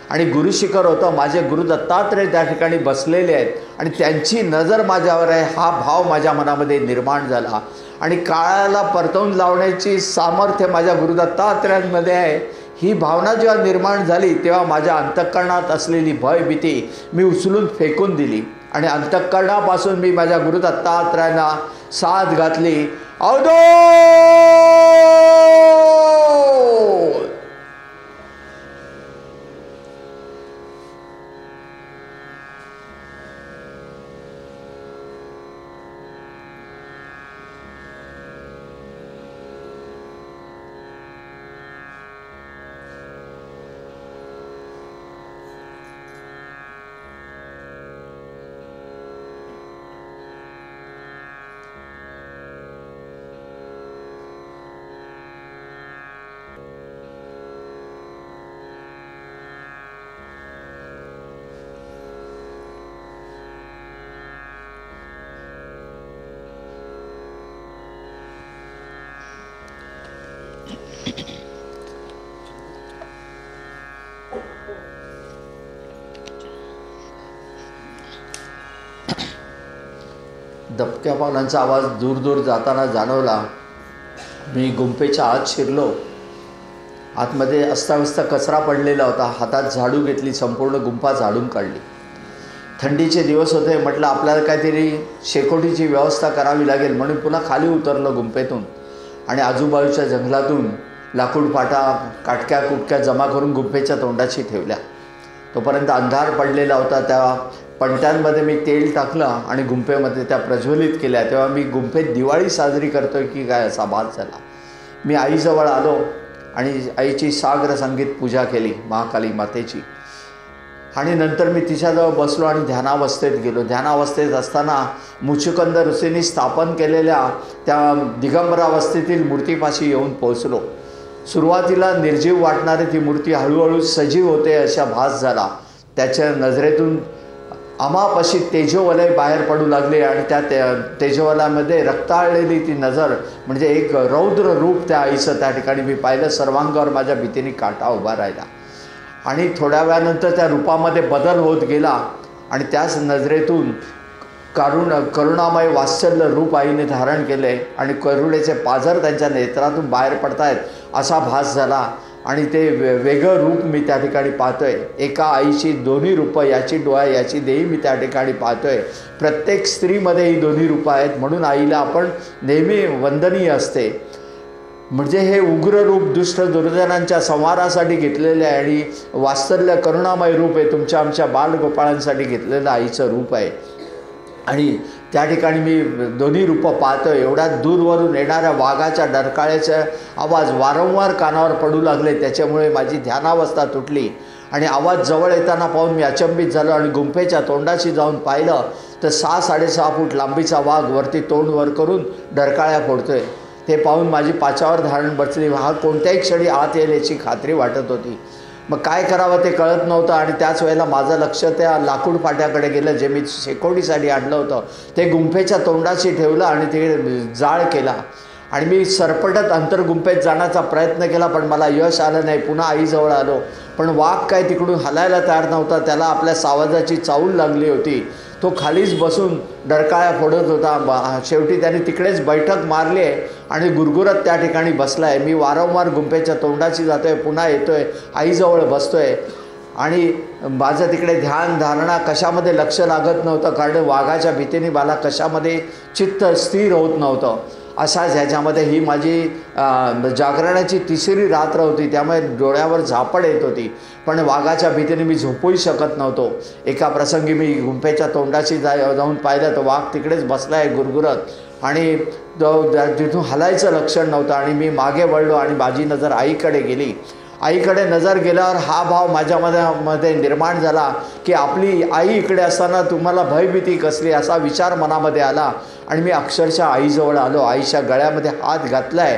आणि गुरुशिखर होतं. माझे गुरु दत्तात्रय त्या ठिकाणी बसलेले आहेत आणि त्यांची नजर माझ्यावर आहे, हा भाव माझ्या मनामध्ये निर्माण झाला. आणि काळाला परतवून लावण्याची सामर्थ्य माझ्या गुरु दत्तात्रयांमध्ये आहे. ही भावना जेव्हा निर्माण झाली तेव्हा माझ्या अंतःकरणात असलेली भय भीती मी उचलून फेकून दिली आणि अंतःकरणापासून मी माझ्या गुरु दत्तात्रयांना साथ घातली. अवधूत दबक्या पावलांचा आवाज दूर दूर जाताना जाणवला. मी गुंफेच्या आत शिरलो. आतमध्ये अस्ताव्यस्त कचरा पडलेला होता. हातात झाडू घेतली, संपूर्ण गुंफा झाडून काढली. थंडीचे दिवस होते. म्हटलं आपल्याला काहीतरी शेकोटीची व्यवस्था करावी लागेल म्हणून पुन्हा खाली उतरलो गुंफेतून आणि आजूबाजूच्या जंगलातून लाकूड फाटा काटक्या कुटक्या जमा करून गुंफेच्या तोंडाशी ठेवल्या. तोपर्यंत अंधार पडलेला होता. त्या पणत्यांमध्ये मी तेल टाकलं आणि गुंफेमध्ये त्या प्रज्वलित केल्या. तेव्हा मी गुंफेत दिवाळी साजरी करतो आहे की काय असा भास झाला. मी आईजवळ आलो आणि आईची साग्र संगीत पूजा केली महाकाली मातेची. आणि नंतर मी तिच्याजवळ बसलो आणि ध्यानावस्थेत गेलो. ध्यानावस्थेत असताना मुचुकुंद ऋषींनी स्थापन केलेल्या त्या दिगंबरावस्थेतील मूर्तीपाशी येऊन पोहोचलो. सुरुवातीला निर्जीव वाटणारी ती मूर्ती हळूहळू सजीव होते अशा भास झाला. त्याच्या नजरेतून अमापाशी तेजोवलय बाहेर पडू लागले आणि त्या तेजोवलामध्ये रक्ताळलेली ती नजर म्हणजे एक रौद्र रूप त्या आईचं त्या ठिकाणी मी पाहिलं. सर्वांगावर माझ्या भीतीने काटा उभा राहिला आणि थोड्या वेळानंतर त्या रूपामध्ये बदल होत गेला आणि त्याच नजरेतून करुणामय वात्सल्य रूप आईने धारण केले आणि करुणेचे पाझर त्यांच्या नेत्रातून बाहेर पडतायत असा भास झाला. आणि ते वेगळं रूप मी त्या ठिकाणी पाहतोय. एका आईची दोन्ही रूपं, याची डोळा याची देही मी त्या ठिकाणी पाहतोय. प्रत्येक स्त्रीमध्ये ही दोन्ही रूपं आहेत म्हणून आईला आपण नेहमी वंदनीय असते. म्हणजे हे उग्र रूप दुष्ट दुर्जनांच्या संहारासाठी घेतलेले आहे आणि वात्सल्य करुणामय रूप आहे तुमच्या आमच्या बालगोपाळांसाठी घेतलेलं आईचं रूप आहे. आणि त्या ठिकाणी मी दोन्ही रूपं पाहतो. एवढ्या दूरवरून येणाऱ्या वाघाच्या डरकाळ्याचा आवाज वारंवार कानावर पडू लागले. त्याच्यामुळे माझी ध्यानावस्था तुटली आणि आवाज जवळ येताना पाहून मी अचंबित झालो आणि गुंफेच्या तोंडाशी जाऊन पाहिलं तर 6-6.5 फूट लांबीचा वाघ वरती तोंड वर करून डरकाळ्या फोडतोय. ते पाहून माझी पाचावर धारण बसली. हा कोणत्याही क्षणी आत येईल याची खात्री वाटत होती. मग काय करावं ते कळत नव्हतं आणि त्याच वेळेला माझं लक्ष त्या लाकूड फाट्याकडे गेलं जे मी शेकोटीसाठी आणलं होतं. ते गुंफेच्या तोंडाशी ठेवलं आणि ते जाळ केला आणि मी सरपटत अंतर्गुंफेत जाण्याचा प्रयत्न केला पण मला यश आलं नाही. पुन्हा आईजवळ आलो पण वाघ काय तिकडून हलायला तयार नव्हता. त्याला आपल्या सावजाची चावल लागली होती. तो खालीच बसून डरकाळ्या फोडत होता. शेवटी त्याने तिकडेच बैठक मारली आहे आणि गुरगुरत त्या ठिकाणी बसला आहे. मी वारंवार गुंफेच्या तोंडाशी जातो आहे, पुन्हा येतो आहे, आईजवळ बसतो आहे आणि माझं तिकडे ध्यान धारणा कशामध्ये लक्ष लागत नव्हतं कारण वाघाच्या भीतीने मला कशामध्ये चित्त स्थिर होत नव्हतं. अशाच ह्याच्यामध्ये ही माझी जागरणाची तिसरी रात्र होती. त्यामुळे डोळ्यावर झापड येत होती पण वाघाच्या भीतीने मी झोपूही शकत नव्हतो. एका प्रसंगी मी गुंफेच्या तोंडाशी जाऊन पाहिलं तर वाघ तिकडेच बसला आहे गुरगुरत आणि तिथून हलायचं लक्षण नव्हतं. आणि मी मागे वळलो आणि माझी नजर आईकडे गेली. आईकडे नजर गेल्यावर हा भाव माझ्यामध्ये निर्माण झाला की आपली आई इकडे असताना तुम्हाला भयभीती कसली असा विचार मनामध्ये आला आणि मी अक्षरशः आईजवळ आलो. आईच्या गळ्यामध्ये हात घातला आहे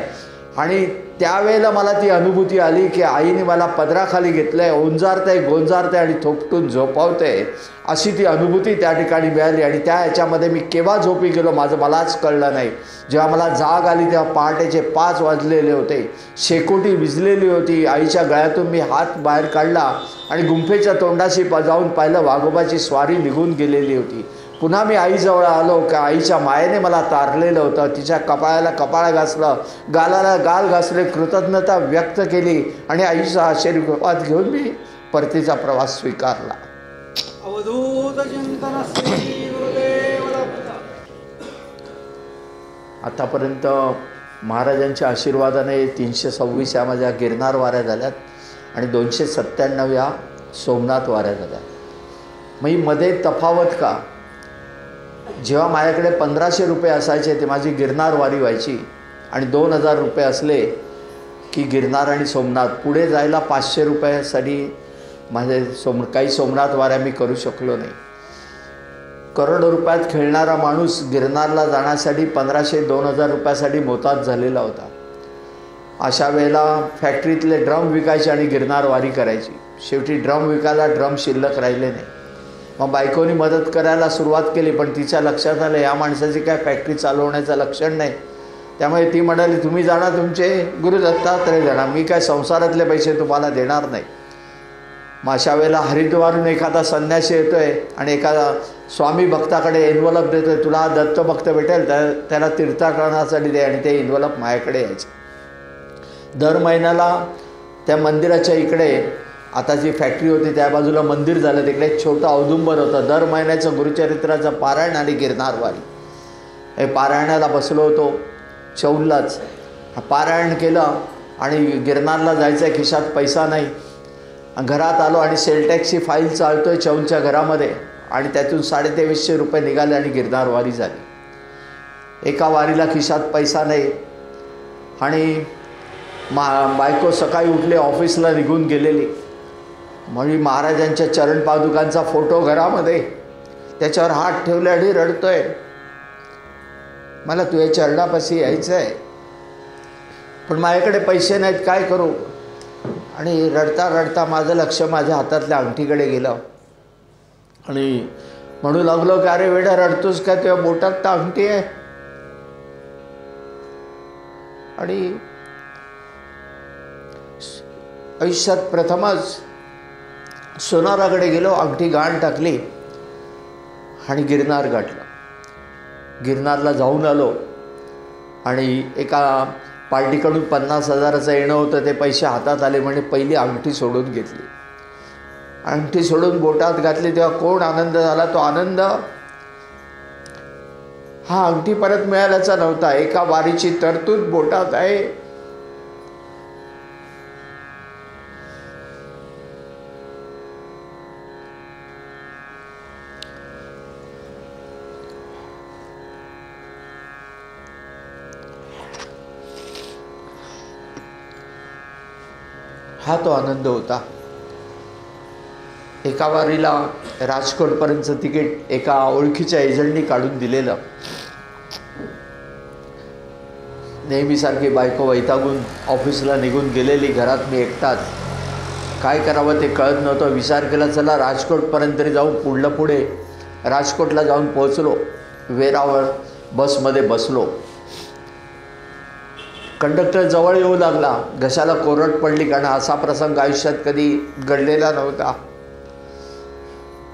आणि त्यावेळेला मला ती अनुभूती आली की आईने मला पदराखाली घेतलं आहे, ओंजारते गोंजारते आणि थोपटून झोपवते अशी ती अनुभूती त्या ठिकाणी मिळाली. आणि त्या ह्याच्यामध्ये मी केव्हा झोपी गेलो माझं मलाच कळलं नाही. जेव्हा मला जाग आली तेव्हा पहाटेचे 5 वाजलेले होते. शेकोटी विजलेली होती. आईच्या गळ्यातून मी हात बाहेर काढला आणि गुंफेच्या तोंडाशी जाऊन पाहिलं वाघोबाची स्वारी निघून गेलेली होती. पुन्हा मी आईजवळ आलो का आईच्या मायेने मला तारलेलं होतं. तिच्या कपाळाला कपाळ घासलं, गालाला गाल घासले, कृतज्ञता व्यक्त केली आणि आईचा आशीर्वाद घेऊन मी परतीचा प्रवास स्वीकारला. अवधूत चिंतन श्री गुरुदेव दत्त. आतापर्यंत महाराजांच्या आशीर्वादाने 326 या माझ्या गिरनार वाऱ्या झाल्यात आणि 297 या सोमनाथ वाऱ्या झाल्या. मग ही मध्ये तफावत का? जेव्हा माझ्याकडे 1500 रुपये असायचे ते माझी गिरनार वारी व्हायची आणि 2000 रुपये असले की गिरनार आणि सोमनाथ. पुढे जायला 500 रुपयासाठी माझे काही सोमनाथ वाऱ्या मी करू शकलो नाही. करोडो रुपयात खेळणारा माणूस गिरनारला जाण्यासाठी 1500-2000 रुपयासाठी मोताद झालेला होता. अशा वेळेला फॅक्टरीतले ड्रम विकायचे आणि गिरनार वारी करायची. शेवटी ड्रम विकायला ड्रम शिल्लक राहिले नाही. मग बायकोनी मदत करायला सुरुवात केली पण तिच्या लक्षात आलं या माणसाची काय फॅक्टरी चालवण्याचं लक्षण नाही. त्यामुळे ती म्हणाली तुम्ही जाणार तुमचे गुरु दत्तात्रय जाणार, मी काय संसारातले पैसे तुम्हाला देणार नाही. मग अशा वेळेला हरिद्वारून एखादा संन्यासी येतोय आणि एखादा स्वामी भक्ताकडे एन्व्हलप देतोय, तुला हा दत्त भक्त भेटेल त्याला तीर्थाटनासाठी दे, आणि ते एन्व्हलप माझ्याकडे यायचे. दर महिन्याला त्या मंदिराच्या इकडे आता जी फॅक्टरी होती त्या बाजूला मंदिर झालं, तिकडे एक छोटं औदुंबर होतं. दर महिन्याचं गुरुचरित्राचं पारायण आणि गिरनार वारी. हे पारायणाला बसलो होतो चौललाच. पारायण केलं आणि गिरनारला जायचं आहे, खिशात पैसा नाही. घरात आलो आणि सेल टॅक्सची फाईल चालतो आहे चौनच्या घरामध्ये आणि त्यातून 2350 रुपये निघाले आणि गिरनार वारी झाली. एका वारीला खिशात पैसा नाही आणि बायको सकाळी उठले, ऑफिसला निघून गेलेली. म्हणजे महाराजांच्या चरणपादुकांचा फोटो घरामध्ये, त्याच्यावर हात ठेवले आणि रडतोय, मला तुझ्या चरणापाशी यायचं आहे पण माझ्याकडे पैसे नाहीत, काय करू. आणि रडता रडता माझं लक्ष माझ्या हातातल्या अंगठीकडे गेलं आणि म्हणू लागलो की अरे वेडा रडतोस का, तुझ्या बोटात तर अंगठी आहे. आणि आयुष्यात प्रथमच सोनाराकडे गेलो, अंगठी गहाण टाकली आणि गिरनार गाठलं. गिरनारला जाऊन आलो आणि एका पार्टीकडून 50,000चं येणं होतं, ते पैसे हातात आले म्हणजे पहिली अंगठी सोडून घेतली. अंगठी सोडून बोटात घातली तेव्हा कोण आनंद झाला, तो आनंद हा अंगठी परत मिळाल्याचा नव्हता. एका वारीची तरतूद बोटात आहे. हा तो आनंद होता. एका वारीला राजकोटपर्यंतचं तिकीट एका ओळखीच्या एजंटनी काढून दिलेलं. नेहमीसारखी बायको वैतागून ऑफिसला निघून गेलेली, घरात मी एकटाच. काय करावं ते कळत नव्हतं. विचार केला चला राजकोटपर्यंत तरी जाऊ. पुढलं पुढे राजकोटला जाऊन पोहोचलो. वेरावळ बसमध्ये बसलो. कंडक्टर जवळ येऊ लागला. घशाला कोरड पडली, कारण असा प्रसंग आयुष्यात कधी घडलेला नव्हता.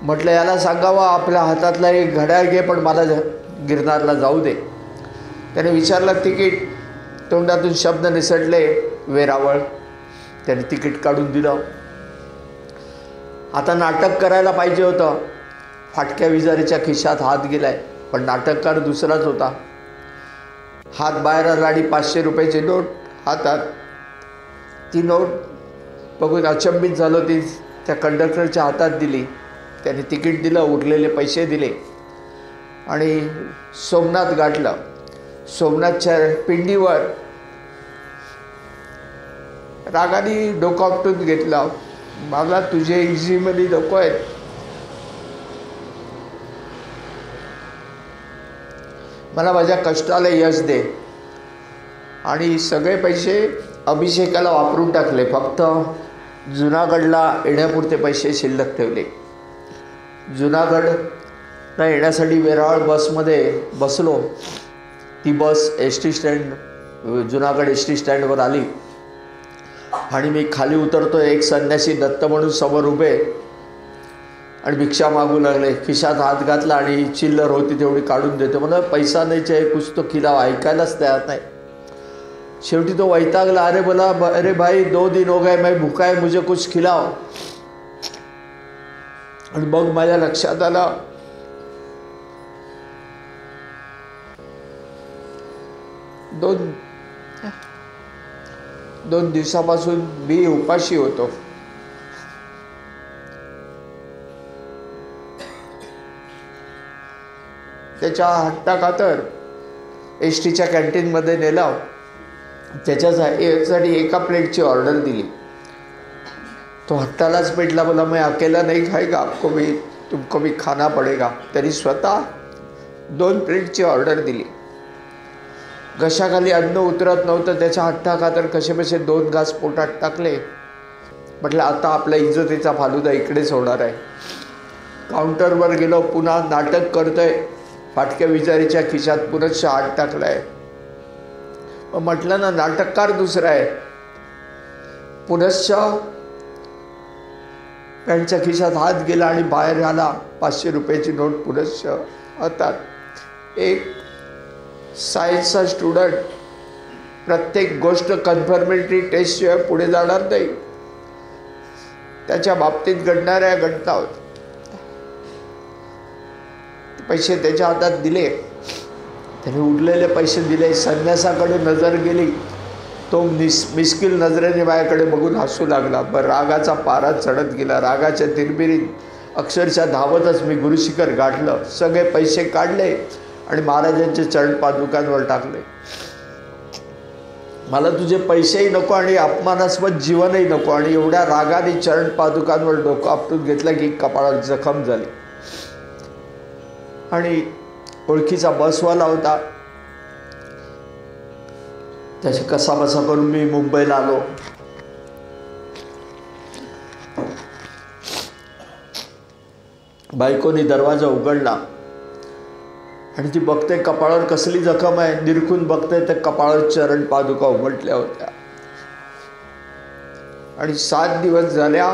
म्हटलं याला सांगावं आपल्या हातातला एक घड्याळ घे पण मला गिरनारला जाऊ दे. त्याने विचारलं तिकीट, तोंडातून शब्द निसटले वेरावळ. त्याने तिकीट काढून दिलं. आता नाटक करायला पाहिजे होतं. फाटक्या विजारीच्या खिशात हात गेलाय पण नाटककार दुसराच होता. हात बाहेर आला आणि 500 रुपयाची नोट हातात. ती नोट बघून अचंबित झालो. ती त्या कंडक्टरच्या हातात दिली. त्याने तिकीट दिलं, उरलेले पैसे दिले आणि सोमनाथ गाठलं. सोमनाथच्या पिंडीवर रागाने डोकं आपटून घेतलं, मला तुझे इझी मनी नको आहेत. मला माझ्या कष्टाला यश दे. आणि सगळे पैसे अभिषेकाला वापरून टाकले. फक्त जुनागडला येण्यापुरते पैसे शिल्लक ठेवले. जुनागडला येण्यासाठी वेरावळ बसमध्ये बसलो. ती bus S T stand, Junagadh S T स्टँडवर आली आणि मी खाली उतरतो. एक संन्यासी दत्त म्हणून समोर उभे आणि भिक्षा मागू लागले. खिशात हात घातला आणि चिल्लर होती तेवढी काढून देते. मला पैसा नाही चाहिए कुछ तो खिलाओ. ऐकायलाच तयार नाही. शेवटी तो वैतागला. अरे बोला अरे भाई 2 दिन हो गए मैं भूखा है, मुझे कुछ खिलाओ. आणि मग माझ्या लक्षात आलं दोन दिवसापासून मी उपाशी होतो. त्याच्या हट्टाखातर एस टीच्या कॅन्टीनमध्ये नेलं. त्याच्यासाठी एका प्लेटची ऑर्डर दिली. तो हट्टालाच पेटला. बोला मैं अकेला नहीं खाएगा, तुमको भी खाना पड़ेगा. तरी स्वतः 2 प्लेटची ऑर्डर दिली. घशाखाली अन्न उतरत नव्हतं. त्याच्या हट्टाखातर कसेबसे 2 घास पोटात टाकले. म्हटलं आता आपल्या इज्जतीचा फालुदा इकडेच होणार आहे. काउंटरवर गेलो. पुन्हा नाटक करतोय. फाटक्या विजारीच्या खिशात पुनश्च हात टाकलाय. मग म्हटलं ना नाटककार दुसरा आहे. पुनश्च पॅन्टच्या खिशात हात गेला आणि बाहेर आला. 500 रुपयाची नोट पुनश्च हातात. एक सायन्सचा स्टुडंट प्रत्येक गोष्ट कन्फर्मेटरी टेस्टशिवाय पुढे जाणार नाही. त्याच्या बाबतीत घडणाऱ्या घटना होत्या. पैसे त्याच्या हातात दिले. त्याने उरलेले पैसे दिले. संन्यासाकडे नजर गेली. तो मिस्किल नजरेने माझ्याकडे बघून हसू लागला. पण रागाचा पारा चढत गेला. रागाच्या तिरबिरीत अक्षरशः धावतच मी गुरुशिखर गाठलं. सगळे पैसे काढले आणि महाराजांचे चरण पादुकांवर टाकले. मला तुझे पैसेही नको आणि अपमानास्पद जीवनही नको. आणि एवढ्या रागाने चरण पादुकांवर डोकं आपटून घेतलं की कपाळात जखम झाली. आणि ओळखीचा बसवाला होता, त्याची कसाबसा करून मी मुंबईला आलो. बायकोनी दरवाजा उघडला आणि ती बघते कपाळावर कसली जखम आहे. निरखून बघते तर कपाळावर चरण पादुका उमटल्या होत्या. आणि 7 दिवस झाल्या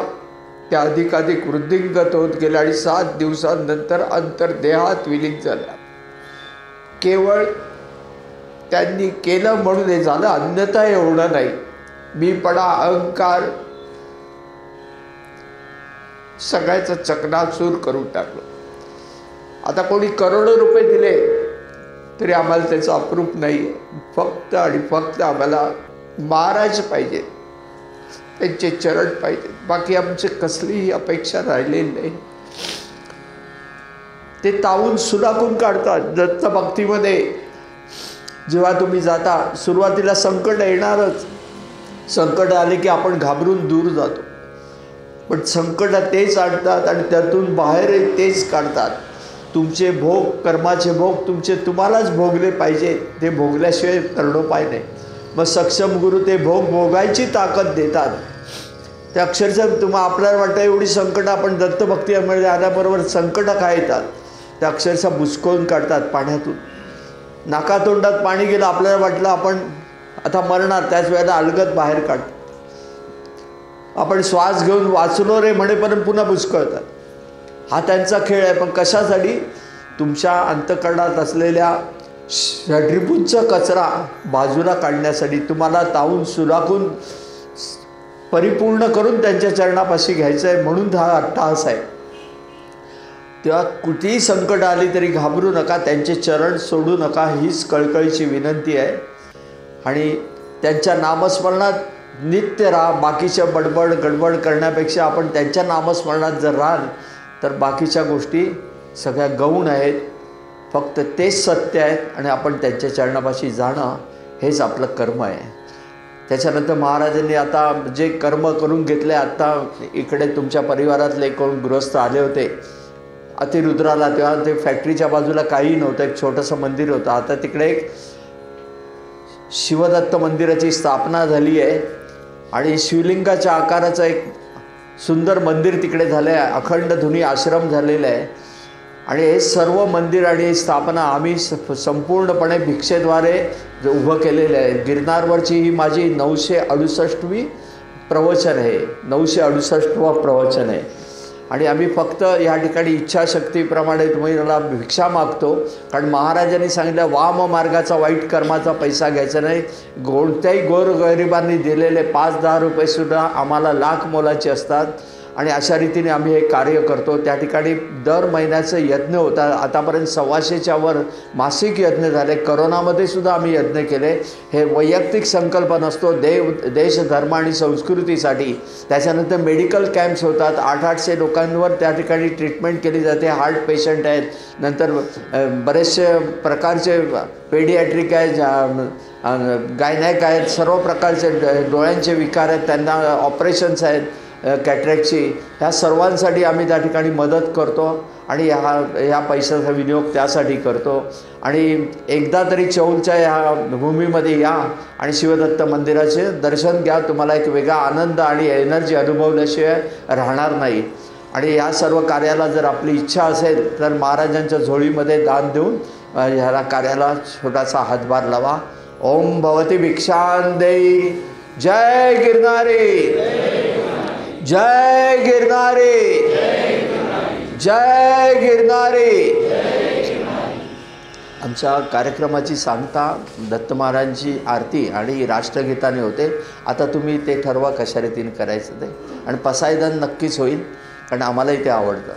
त्या अधिकाधिक वृद्धिंगत होत गेल्या आणि 7 दिवसांनंतर अंतर्देहात विलीन झाल्या. केवळ त्यांनी केलं म्हणून हे झालं, अन्यथा एवढं नाही. मीपणा, अहंकार सगळ्याचं चकनाचूर करून टाकलं. आता कोणी करोडो रुपये दिले तरी आम्हाला त्याचं अप्रूप नाही. फक्त आणि फक्त आम्हाला महाराज पाहिजे, त्यांचे चरण पाहिजे. बाकी आमची कसलीही अपेक्षा राहिलेली नाही. ते तावून सुलाखून काढतात. दत्त भक्तीमध्ये जेव्हा तुम्ही जाता, सुरुवातीला संकट येणारच. संकट आले की आपण घाबरून दूर जातो. पण संकट तेच आणतात आणि त्यातून बाहेर तेच काढतात. तुमचे भोग, कर्माचे भोग तुम्हालाच भोगले पाहिजे. ते भोगल्याशिवाय तरणोपाय नाही. मग सक्षम गुरु ते भोग भोगायची ताकद देतात. ते अक्षरशः आपल्याला वाटतं एवढी संकट, आपण दत्तभक्तीमध्ये आल्याबरोबर संकट काय येतात ते अक्षरशः बुचकळून काढतात पाण्यातून. नाकातोंडात पाणी गेलं, आपल्याला वाटलं आपण आता मरणार, त्याच वेळेला अलगद बाहेर काढतो. आपण श्वास घेऊन वाचलो रे म्हणेपर्यंत पुन्हा बुचकळतात. हा त्यांचा खेळ आहे. पण कशासाठी? तुमच्या अंतःकरणात असलेल्या षड्रिपूंचा कचरा बाजूला काढण्यासाठी, तुम्हाला तावून सुलाखून परिपूर्ण करून त्यांच्या चरणापाशी घ्यायचं आहे. म्हणून हा अट्टहास आहे. तेव्हा कुठेही संकट आली तरी घाबरू नका, त्यांचे चरण सोडू नका, हीच कळकळीची विनंती आहे. आणि त्यांच्या नामस्मरणात नित्य राहा. बाकीच्या बडबड गडबड करण्यापेक्षा आपण त्यांच्या नामस्मरणात जर राहाल तर बाकीच्या गोष्टी सगळ्या गौण आहेत. फक्त तेच सत्य आहेत आणि आपण त्यांच्या चरणापाशी जाणं हेच आपलं कर्म आहे. त्याच्यानंतर महाराजांनी आता जे कर्म करून घेतले, आत्ता इकडे तुमच्या परिवारातले कोण गृहस्थ आले होते अतिरुद्राला, तेव्हा ते फॅक्टरीच्या बाजूला काही नव्हतं, एक छोटंसं मंदिर होतं. आता तिकडे एक शिवदत्त मंदिराची स्थापना झाली आहे आणि शिवलिंगाच्या आकाराचं एक सुंदर मंदिर तिकडे झालं आहे. अखंड धुनी आश्रम झालेला आहे. आणि हे सर्व मंदिर आणि स्थापना आम्ही संपूर्णपणे भिक्षेद्वारे उभं केलेलं आहे. गिरनारवरची ही माझी 968वी प्रवचन आहे, 968वं प्रवचन आहे. आणि आम्ही फक्त या ठिकाणी इच्छाशक्तीप्रमाणे तुम्हाला भिक्षा मागतो. कारण महाराजांनी सांगितलं वाम मार्गाचा, वाईट कर्माचा पैसा घ्यायचा नाही. कोणत्याही गोरगरिबांनी दिलेले 5-10 रुपयेसुद्धा आम्हाला लाख मोलाचे असतात. आणि अशा रीतीने आम्ही हे कार्य करतो. त्या ठिकाणी दर महिन्याचं यज्ञ होतात. आतापर्यंत 125च्या वर मासिक यज्ञ झाले. करोनामध्ये सुद्धा आम्ही यज्ञ केले. हे वैयक्तिक संकल्प नसतो, देश धर्म आणि संस्कृतीसाठी. त्याच्यानंतर मेडिकल कॅम्प्स होतात. 800 लोकांवर त्या ठिकाणी ट्रीटमेंट केली जाते. हार्ट पेशंट आहेत, नंतर बरेचसे प्रकारचे पेडियाट्रिक आहेत, गायनॅक आहेत, सर्व प्रकारचे डोळ्यांचे विकार आहेत, त्यांना ऑपरेशन्स आहेत, कॅटरॅक्टची. ह्या सर्वांसाठी आम्ही त्या ठिकाणी मदत करतो आणि ह्या पैशाचा विनियोग त्यासाठी करतो. आणि एकदा तरी चौलच्या ह्या भूमीमध्ये या आणि शिवदत्त मंदिराचे दर्शन घ्या. तुम्हाला एक वेगळा आनंद आणि एनर्जी अनुभवल्याशिवाय राहणार नाही. आणि या सर्व कार्याला जर आपली इच्छा असेल तर महाराजांच्या झोळीमध्ये दान देऊन ह्याला कार्याला छोटासा हातभार लावा. ओम भवती भिक्षां देई. जय गिरनारी, जय गिरनारी, जय गिरनारी. आमच्या कार्यक्रमाची सांगता दत्त महाराजांची आरती आणि राष्ट्रगीताने होते. आता तुम्ही ते ठरवा कशा रीतीने करायचं ते. आणि पसायदान नक्कीच होईल, कारण आम्हालाही ते आवडतं.